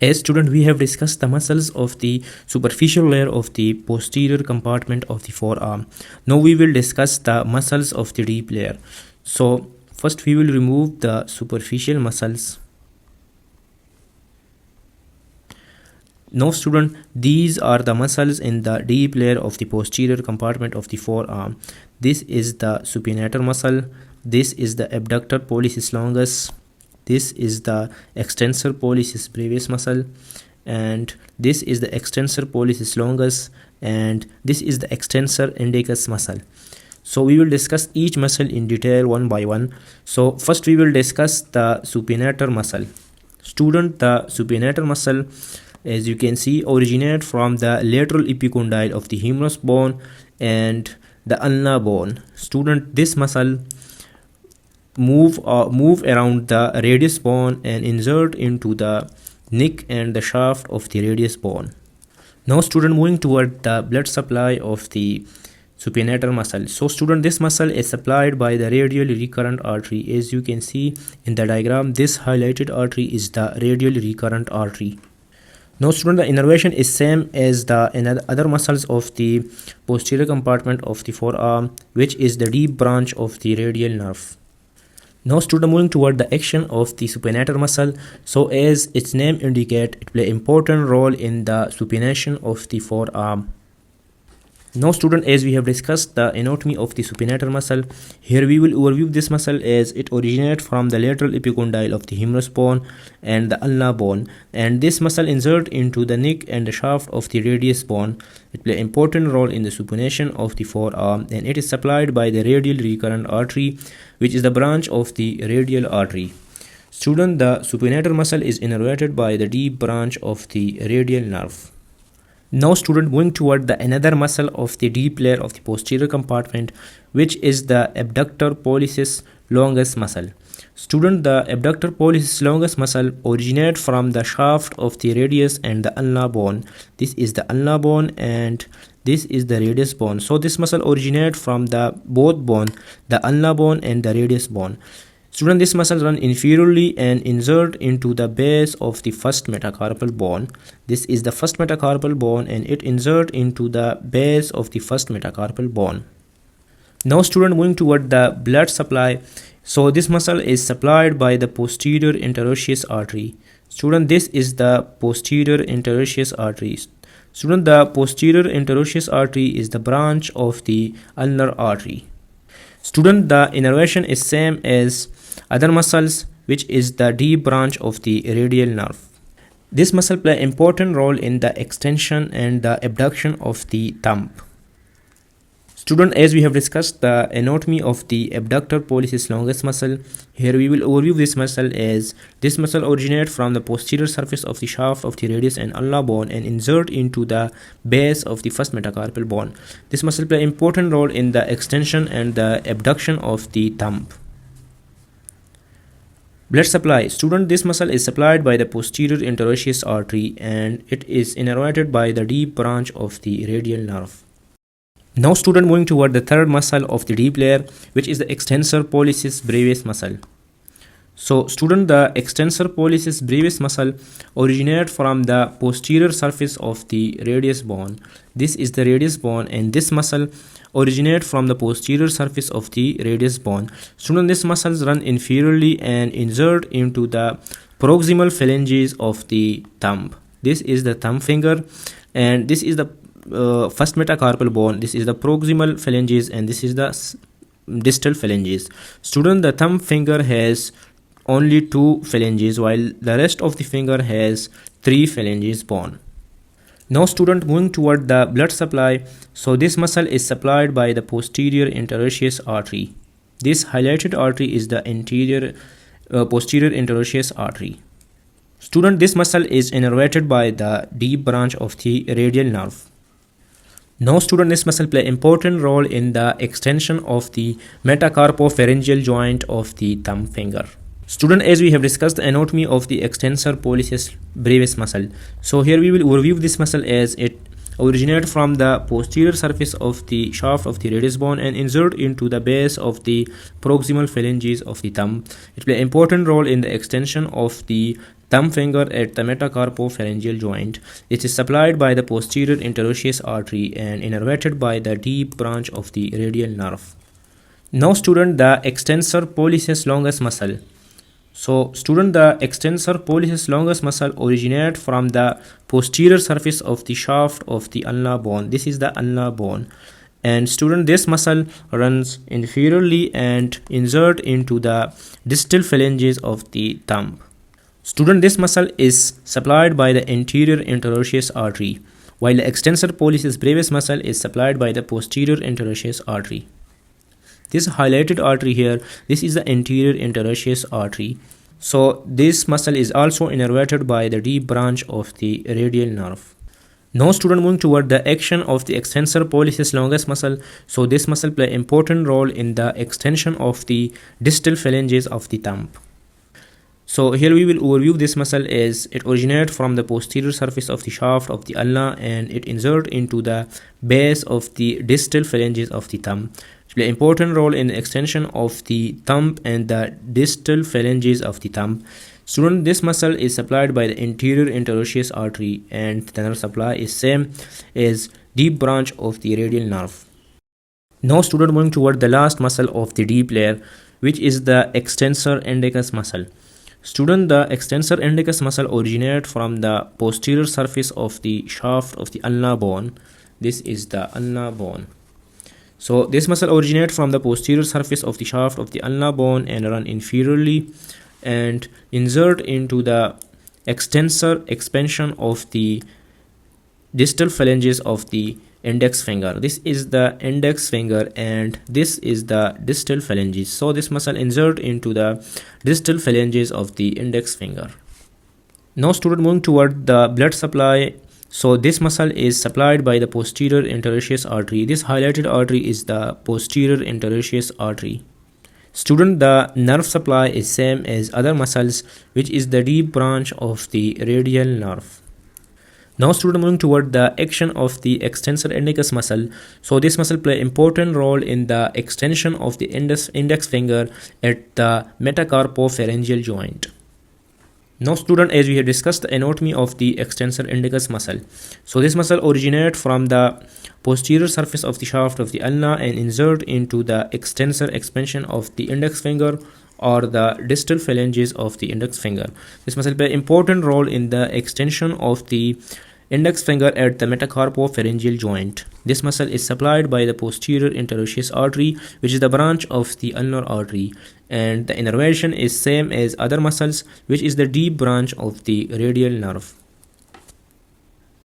As student, we have discussed the muscles of the superficial layer of the posterior compartment of the forearm. Now we will discuss the muscles of the deep layer. So first we will remove the superficial muscles. Now student, these are the muscles in the deep layer of the posterior compartment of the forearm. This is the supinator muscle. This is the abductor pollicis longus. This is the extensor pollicis brevis muscle, and this is the extensor pollicis longus, and this is the extensor indicus muscle. So we will discuss each muscle in detail one by one. So first we will discuss the supinator muscle. Student, the supinator muscle, as you can see, originate from the lateral epicondyle of the humerus bone and the ulnar bone. Student, this muscle move around the radius bone and insert into the neck and the shaft of the radius bone. Now student, moving toward the blood supply of the supinator muscle. So student, this muscle is supplied by the radial recurrent artery. As you can see in the diagram, this highlighted artery is the radial recurrent artery. Now student, the innervation is same as the other muscles of the posterior compartment of the forearm, which is the deep branch of the radial nerve. Now student, moving toward the action of the supinator muscle. So as its name indicates, it plays an important role in the supination of the forearm. Now student, as we have discussed the anatomy of the supinator muscle, here we will overview this muscle as it originates from the lateral epicondyle of the humerus bone and the ulnar bone, and this muscle insert into the neck and the shaft of the radius bone. It plays an important role in the supination of the forearm, and it is supplied by the radial recurrent artery, which is the branch of the radial artery. Student, the supinator muscle is innervated by the deep branch of the radial nerve. Now student, moving toward the another muscle of the deep layer of the posterior compartment, which is the abductor pollicis longus muscle. Student, the abductor pollicis longus muscle originates from the shaft of the radius and the ulnar bone. This is the ulnar bone and this is the radius bone. So this muscle originates from the both bone, the ulnar bone and the radius bone. Student, this muscle run inferiorly and insert into the base of the first metacarpal bone. This is the first metacarpal bone and it insert into the base of the first metacarpal bone. Now student, moving toward the blood supply. So this muscle is supplied by the posterior interosseous artery. Student, this is the posterior interosseous artery. Student, the posterior interosseous artery is the branch of the ulnar artery. Student, the innervation is same as other muscles, which is the deep branch of the radial nerve. This muscle plays an important role in the extension and the abduction of the thumb. Student, as we have discussed the anatomy of the abductor pollicis longus muscle, here we will overview this muscle as this muscle originates from the posterior surface of the shaft of the radius and ulnar bone and insert into the base of the first metacarpal bone. This muscle plays an important role in the extension and the abduction of the thumb. Blood supply. Student, this muscle is supplied by the posterior interosseous artery and it is innervated by the deep branch of the radial nerve. Now student, moving toward the third muscle of the deep layer, which is the extensor pollicis brevis muscle. So student, the extensor pollicis brevis muscle originates from the posterior surface of the radius bone. This is the radius bone and this muscle originates from the posterior surface of the radius bone. Student, these muscles run inferiorly and insert into the proximal phalanges of the thumb. This is the thumb finger and this is the first metacarpal bone. This is the proximal phalanges and this is the distal phalanges. Student, the thumb finger has only 2 phalanges while the rest of the finger has 3 phalanges bone. Now student, moving toward the blood supply. So this muscle is supplied by the posterior interosseous artery. This highlighted artery is the posterior interosseous artery. Student, this muscle is innervated by the deep branch of the radial nerve. Now student, this muscle plays an important role in the extension of the metacarpopharyngeal joint of the thumb finger. Student, as we have discussed the anatomy of the extensor pollicis brevis muscle, so here we will overview this muscle as it originates from the posterior surface of the shaft of the radius bone and insert into the base of the proximal phalanges of the thumb. It plays an important role in the extension of the thumb finger at the metacarpopharyngeal joint. It is supplied by the posterior interosseous artery and innervated by the deep branch of the radial nerve. Now student, the extensor pollicis longus muscle. So student, the extensor pollicis longus muscle originates from the posterior surface of the shaft of the ulnar bone. This is the ulnar bone. And student, this muscle runs inferiorly and insert into the distal phalanges of the thumb. Student, this muscle is supplied by the anterior interosseous artery, while the extensor pollicis brevis muscle is supplied by the posterior interosseous artery. This highlighted artery here, this is the anterior interosseous artery. So this muscle is also innervated by the deep branch of the radial nerve. Now student, moving toward the action of the extensor pollicis longus muscle. So this muscle play an important role in the extension of the distal phalanges of the thumb. So here we will overview this muscle as it originates from the posterior surface of the shaft of the ulna and it insert into the base of the distal phalanges of the thumb. It play an important role in the extension of the thumb and the distal phalanges of the thumb. Student, this muscle is supplied by the anterior interosseous artery and the nerve supply is same as deep branch of the radial nerve. Now student, moving toward the last muscle of the deep layer, which is the extensor indicus muscle. Student, the extensor indicus muscle originates from the posterior surface of the shaft of the ulnar bone. This is the ulnar bone. So this muscle originates from the posterior surface of the shaft of the ulnar bone and run inferiorly and insert into the extensor expansion of the distal phalanges of the index finger. This is the index finger and this is the distal phalanges. So this muscle insert into the distal phalanges of the index finger. Now student, moving toward the blood supply. So this muscle is supplied by the posterior interosseous artery. This highlighted artery is the posterior interosseous artery. Student, the nerve supply is same as other muscles, which is the deep branch of the radial nerve. Now student, moving toward the action of the extensor indicus muscle. So this muscle play an important role in the extension of the index finger at the metacarpopharyngeal joint. Now student, as we have discussed the anatomy of the extensor indicus muscle. So this muscle originates from the posterior surface of the shaft of the ulna and insert into the extensor expansion of the index finger or the distal phalanges of the index finger. This muscle play an important role in the extension of the index finger at the metacarpopharyngeal joint. This muscle is supplied by the posterior interosseous artery, which is the branch of the ulnar artery, and the innervation is same as other muscles, which is the deep branch of the radial nerve.